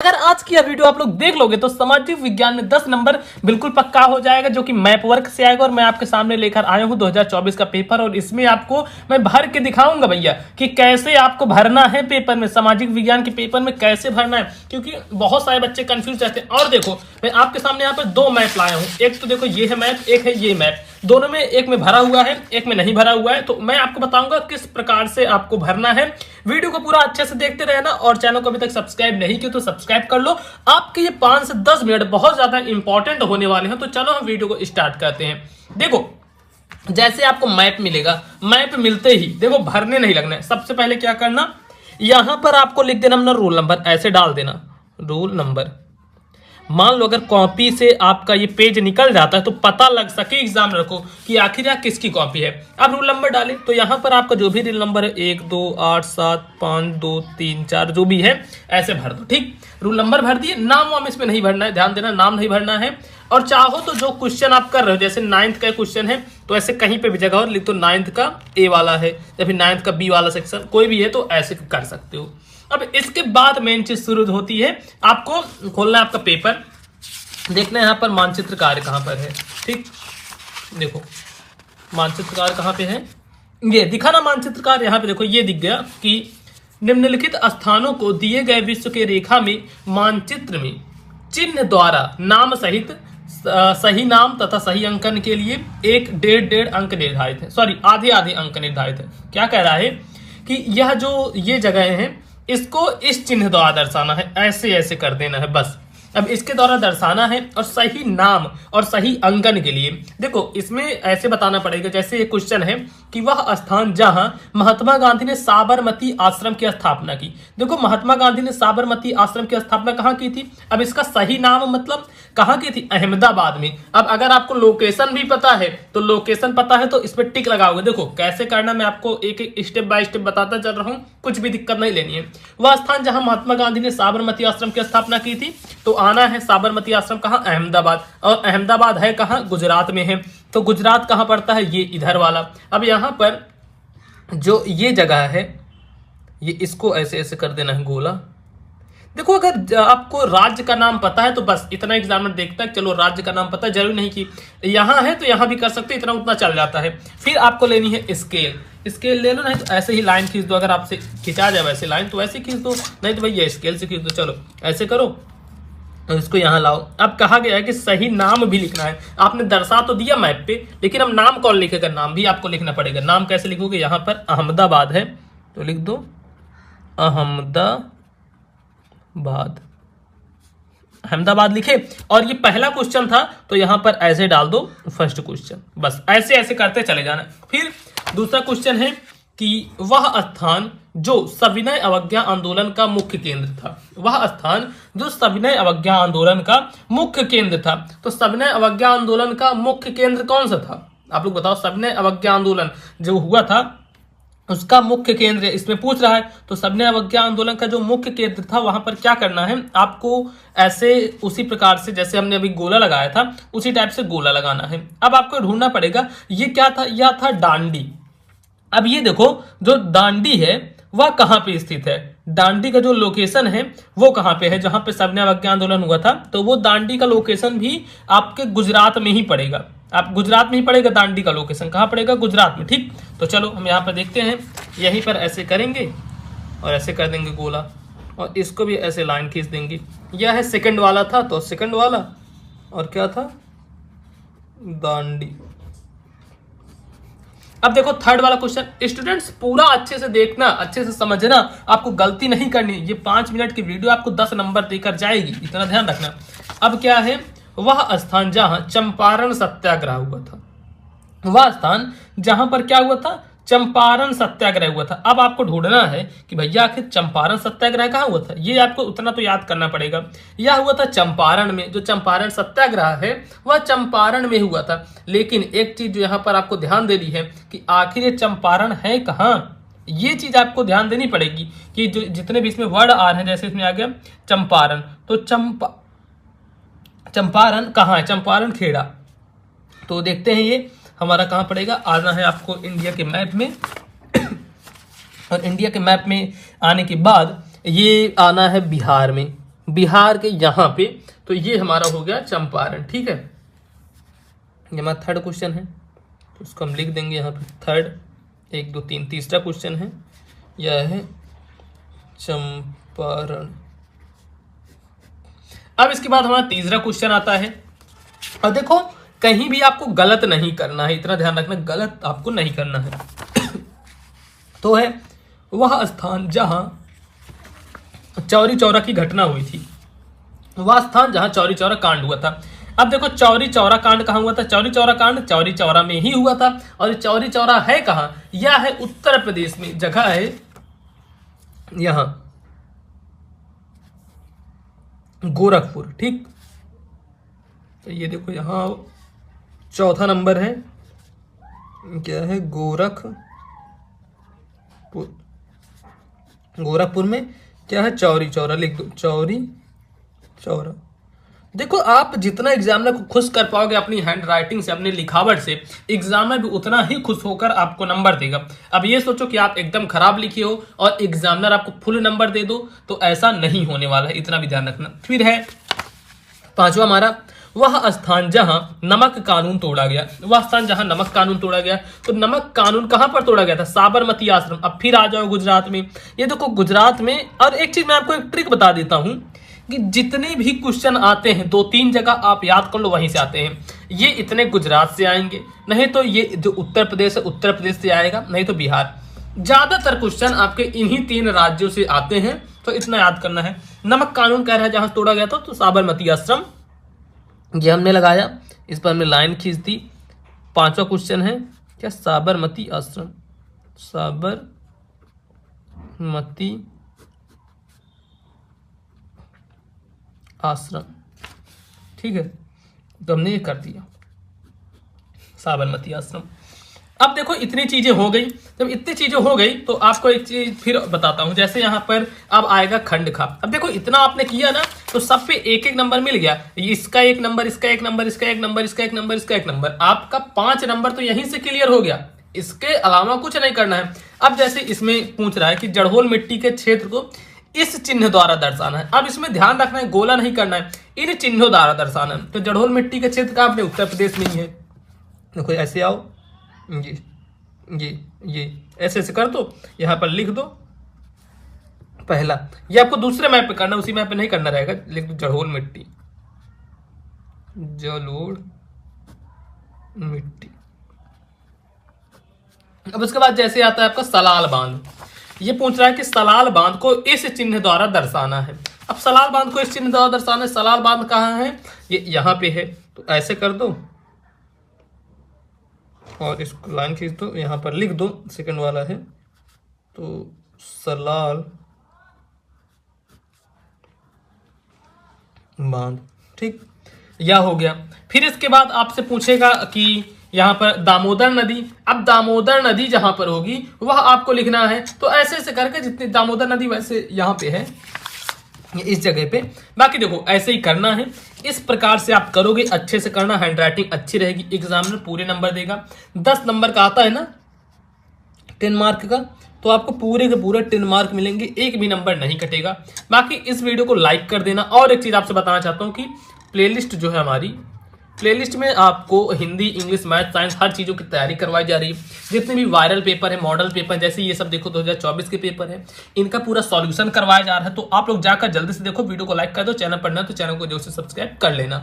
अगर आज की यह वीडियो आप लोग देख लोगे तो सामाजिक विज्ञान में 10 नंबर बिल्कुल पक्का हो जाएगा, जो कि मैप वर्क से आएगा। और मैं आपके सामने लेकर आया हूं 2024 का पेपर, और इसमें आपको मैं भर के दिखाऊंगा भैया कि कैसे आपको भरना है पेपर में, सामाजिक विज्ञान के पेपर में कैसे भरना है, क्योंकि बहुत सारे बच्चे कंफ्यूज रहते हैं। और देखो मैं आपके सामने यहाँ पर दो मैप लाया हूँ, एक तो देखो ये है मैप, एक है ये मैप। दोनों में एक में भरा हुआ है, एक में नहीं भरा हुआ है। तो मैं आपको बताऊंगा किस प्रकार से आपको भरना है। वीडियो को पूरा अच्छे से देखते रहना, और चैनल को अभी तक सब्सक्राइब नहीं किया तो सब्सक्राइब कर लो। आपके ये 5 से 10 मिनट बहुत ज्यादा इंपॉर्टेंट होने वाले हैं। तो चलो हम वीडियो को स्टार्ट करते हैं। देखो जैसे आपको मैप मिलेगा, मैप मिलते ही देखो भरने नहीं लगना है। सबसे पहले क्या करना, यहां पर आपको लिख देना अपना रोल नंबर, ऐसे डाल देना रोल नंबर। मान लो अगर कॉपी से आपका ये पेज निकल जाता है तो पता लग सके एग्जामिनर को कि आखिर यह किसकी कॉपी है। अब रूल नंबर डालें तो यहाँ पर आपका जो भी रोल नंबर है 1 2 8 7 5 2 3 4 जो भी है ऐसे भर दो। ठीक, रूल नंबर भर दिए। नाम वाम इसमें नहीं भरना है, ध्यान देना, नाम नहीं भरना है। और चाहो तो जो क्वेश्चन आप कर रहे हो, जैसे 9th का क्वेश्चन है तो ऐसे कहीं पे भी जगह और लिख दो 9th का ए वाला है या फिर 9th का बी वाला सेक्शन, कोई भी है तो ऐसे कर सकते हो। अब इसके बाद मेन चीज शुरू होती है, आपको खोलना है आपका पेपर, देखना है यहाँ पर मानचित्र कार्य कहाँ पर है। ठीक, देखो मानचित्र कार्य कहाँ पे है, ये दिखा ना मानचित्र कार्य। यहाँ पे देखो ये दिख गया कि निम्नलिखित स्थानों को दिए गए विश्व के रेखा में मानचित्र में चिन्ह द्वारा नाम सहित सही नाम तथा सही अंकन के लिए 1.5 अंक निर्धारित है, सॉरी आधे अंक निर्धारित है। क्या कह रहा है कि यह जो ये जगह है इसको इस चिन्ह द्वारा दर्शाना है, ऐसे ऐसे कर देना है बस। अब इसके द्वारा दर्शाना है, और सही नाम और सही अंकन के लिए देखो इसमें ऐसे बताना पड़ेगा। जैसे ये क्वेश्चन है कि वह स्थान जहां महात्मा गांधी ने साबरमती आश्रम की स्थापना की। देखो महात्मा गांधी ने साबरमती आश्रम की स्थापना कहाँ की थी। अब इसका सही नाम मतलब कहाँ की थी, अहमदाबाद में। अब अगर आपको लोकेशन भी पता है तो लोकेशन पता है तो इस पर टिक लगाओगे। देखो कैसे करना मैं आपको एक एक स्टेप बाय स्टेप बताता चल रहा हूँ, कुछ भी दिक्कत नहीं लेनी है। वह स्थान जहां महात्मा गांधी ने साबरमती आश्रम की स्थापना की थी, तो आना है साबरमती आश्रम कहाँ, अहमदाबाद। और अहमदाबाद है कहाँ, गुजरात में है। तो गुजरात कहाँ पड़ता है, ये इधर वाला। अब यहाँ पर जो ये जगह है ये इसको ऐसे ऐसे कर देना है गोला। देखो अगर आपको राज्य का नाम पता है तो बस इतना एग्जामिनर देखता है, चलो राज्य का नाम पता है, जरूरी नहीं कि यहाँ है तो यहाँ भी कर सकते, इतना उतना चल जाता है। फिर आपको लेनी है स्केल, स्केल ले लो, नहीं तो ऐसे ही लाइन खींच दो। अगर आपसे खिंचा जाए वैसे लाइन तो ऐसे खींच दो, नहीं तो भैया स्केल से खींच दो। चलो ऐसे करो तो इसको यहाँ लाओ। अब कहा गया है कि सही नाम भी लिखना है। आपने दर्शा तो दिया मैप पे, लेकिन अब नाम कौन लिखेगा, नाम भी आपको लिखना पड़ेगा। नाम कैसे लिखोगे, यहाँ पर अहमदाबाद है तो लिख दो अहमदाबाद लिखे। और ये पहला क्वेश्चन था तो यहां पर ऐसे डाल दो फर्स्ट क्वेश्चन, बस ऐसे ऐसे करते चले जाना। फिर दूसरा क्वेश्चन है कि वह स्थान जो सविनय अवज्ञा आंदोलन का मुख्य केंद्र था, वह स्थान जो सविनय अवज्ञा आंदोलन का मुख्य केंद्र था। तो सविनय अवज्ञा आंदोलन का मुख्य केंद्र कौन सा था, आप लोग बताओ। सविनय अवज्ञा आंदोलन जो हुआ था उसका मुख्य केंद्र इसमें पूछ रहा है। तो सविनय अवज्ञा आंदोलन का जो मुख्य केंद्र था वहां पर क्या करना है आपको, ऐसे उसी प्रकार से जैसे हमने अभी गोला लगाया था उसी टाइप से गोला लगाना है। अब आपको ढूंढना पड़ेगा ये क्या था, यह था डांडी। अब ये देखो जो दांडी है वह कहाँ पे स्थित है, दांडी का जो लोकेशन है वो कहाँ पे है, जहां पे सविनय अवज्ञा आंदोलन हुआ था। तो वो दांडी का लोकेशन भी आपके गुजरात में ही पड़ेगा। आप गुजरात में ही पड़ेगा, दांडी का लोकेशन कहाँ पड़ेगा, गुजरात में। ठीक, तो चलो हम यहाँ पर देखते हैं। यहीं पर ऐसे करेंगे और ऐसे कर देंगे गोला, और इसको भी ऐसे लाइन खींच देंगे। यह है सेकंड वाला था तो सेकंड वाला, और क्या था, दांडी। अब देखो थर्ड वाला क्वेश्चन, स्टूडेंट्स पूरा अच्छे से देखना, अच्छे से समझना, आपको गलती नहीं करनी। ये 5 मिनट की वीडियो आपको 10 नंबर देकर जाएगी, इतना ध्यान रखना। अब क्या है, वह स्थान जहां चंपारण सत्याग्रह हुआ था, वह स्थान जहां पर क्या हुआ था, चंपारण सत्याग्रह हुआ था। अब आपको ढूंढना है कि भैया आखिर चंपारण सत्याग्रह कहाँ हुआ था। ये आपको उतना तो याद करना पड़ेगा। यह हुआ था चंपारण में, जो चंपारण सत्याग्रह है वह चंपारण में हुआ था। लेकिन एक चीज जो यहाँ पर आपको ध्यान देनी है कि आखिर ये चंपारण है कहाँ, ये चीज आपको ध्यान देनी पड़ेगी कि जो जितने भी इसमें वर्ड आ रहे हैं, जैसे इसमें आ गया चंपारण, तो चंपारण कहाँ है, चंपारण खेड़ा। तो देखते हैं ये हमारा कहाँ पड़ेगा। आना है आपको इंडिया के मैप में और इंडिया के मैप में आने के बाद ये आना है बिहार में। बिहार के यहाँ पे, तो ये हमारा हो गया चंपारण। ठीक है, ये हमारा थर्ड क्वेश्चन है, तो उसको हम लिख देंगे यहाँ पे थर्ड। 1 2 3 तीसरा क्वेश्चन है, यह है चंपारण। अब इसके बाद हमारा तीसरा क्वेश्चन आता है, और देखो कहीं भी आपको गलत नहीं करना है, इतना ध्यान रखना, गलत आपको नहीं करना है। तो है वह स्थान जहां चौरी चौरा की घटना हुई थी, वह स्थान जहां चौरी चौरा कांड हुआ था। अब देखो चौरी चौरा कांड कहां हुआ था? चौरी चौरा कांड चौरी चौरा में ही हुआ था। और चौरी चौरा है कहां? यह है उत्तर प्रदेश में, जगह है यहां गोरखपुर। ठीक, तो ये देखो यहां चौथा नंबर है, क्या है? गोरखपुर। गोरखपुर में क्या है? चौरी चौरा। लिख दो चौरी चौरा। देखो आप जितना एग्जामिनर को खुश कर पाओगे अपनी हैंड राइटिंग से, अपनी लिखावट से, एग्जामिनर भी उतना ही खुश होकर आपको नंबर देगा। अब ये सोचो कि आप एकदम खराब लिखे हो और एग्जामिनर आपको फुल नंबर दे दो, तो ऐसा नहीं होने वाला है, इतना भी ध्यान रखना। फिर है पांचवा हमारा, वह स्थान जहां नमक कानून तोड़ा गया। वह स्थान जहां नमक कानून तोड़ा गया, तो नमक कानून कहां पर तोड़ा गया था? साबरमती आश्रम। अब फिर आ जाओ गुजरात में। ये देखो गुजरात में, और एक चीज मैं आपको एक ट्रिक बता देता हूं कि जितने भी क्वेश्चन आते हैं 2-3 जगह आप याद कर लो, वहीं से आते हैं। ये इतने गुजरात से आएंगे, नहीं तो ये जो उत्तर प्रदेश है उत्तर प्रदेश से आएगा, नहीं तो बिहार। ज्यादातर क्वेश्चन आपके इन्हीं 3 राज्यों से आते हैं, तो इतना याद करना है। नमक कानून कह रहा है जहां तोड़ा गया था, तो साबरमती आश्रम, ये हमने लगाया, इस पर हमने लाइन खींच दी। पांचवा क्वेश्चन है क्या? साबरमती आश्रम। साबरमती आश्रम, ठीक है, तो हमने ये कर दिया साबरमती आश्रम। अब देखो इतनी चीजें हो गई। जब इतनी चीजें हो गई तो आपको एक चीज फिर बताता हूं, जैसे यहां पर अब आएगा खंड खा। अब देखो इतना आपने किया ना, तो सब पे 1-1 नंबर मिल गया। इसका 1 नंबर, इसका 1 नंबर, इसका 1 नंबर, इसका 1 नंबर, इसका 1 नंबर, आपका 5 नंबर तो यहीं से क्लियर हो गया। इसके अलावा कुछ नहीं करना है। अब जैसे इसमें पूछ रहा है कि जड़होल मिट्टी के क्षेत्र को इस चिन्ह द्वारा दर्शाना है। अब इसमें ध्यान रखना है, गोला नहीं करना है, इन चिन्हों द्वारा दर्शाना है। तो जड़होल मिट्टी के क्षेत्र का अपने उत्तर प्रदेश में ही है। देखो ऐसे आओ, ये ऐसे ऐसे कर दो, यहां पर लिख दो पहला। ये आपको दूसरे मैप पे करना, उसी मैप पे नहीं करना रहेगा। लिख दो जड़होल मिट्टी, जलोढ़ मिट्टी। अब उसके बाद जैसे आता है आपका सलाल बांध। ये पूछ रहा है कि सलाल बांध को इस चिन्ह द्वारा दर्शाना है। अब सलाल बांध को इस चिन्ह द्वारा दर्शाना है, सलाल बांध कहाँ है? ये यहां पे है, तो ऐसे कर दो और इसको लाइन खींच दो, यहां पर लिख दो, सेकंड वाला है, तो सलाल बांध। ठीक, यह हो गया। फिर इसके बाद आपसे पूछेगा कि यहां पर दामोदर नदी। अब दामोदर नदी जहां पर होगी वह आपको लिखना है। तो ऐसे ऐसे करके जितनी दामोदर नदी वैसे यहां पे है, इस जगह पे। बाकी देखो ऐसे ही करना है, इस प्रकार से आप करोगे, अच्छे से करना, हैंडराइटिंग अच्छी रहेगी, एग्जामिनर पूरे नंबर देगा। 10 नंबर का आता है ना 10 मार्क का, तो आपको पूरे के पूरे 10 मार्क मिलेंगे, एक भी नंबर नहीं कटेगा। बाकी इस वीडियो को लाइक कर देना। और एक चीज आपसे बताना चाहता हूँ कि प्लेलिस्ट जो है हमारी, प्लेलिस्ट में आपको हिंदी, इंग्लिश, मैथ, साइंस हर चीज़ों की तैयारी करवाई जा रही है। जितने भी वायरल पेपर है, मॉडल पेपर, जैसे ये सब देखो 2024 के पेपर है, इनका पूरा सॉल्यूशन करवाया जा रहा है। तो आप लोग जाकर जल्दी से देखो, वीडियो को लाइक कर दो, चैनल पर ना तो चैनल को जो से सब्सक्राइब कर लेना।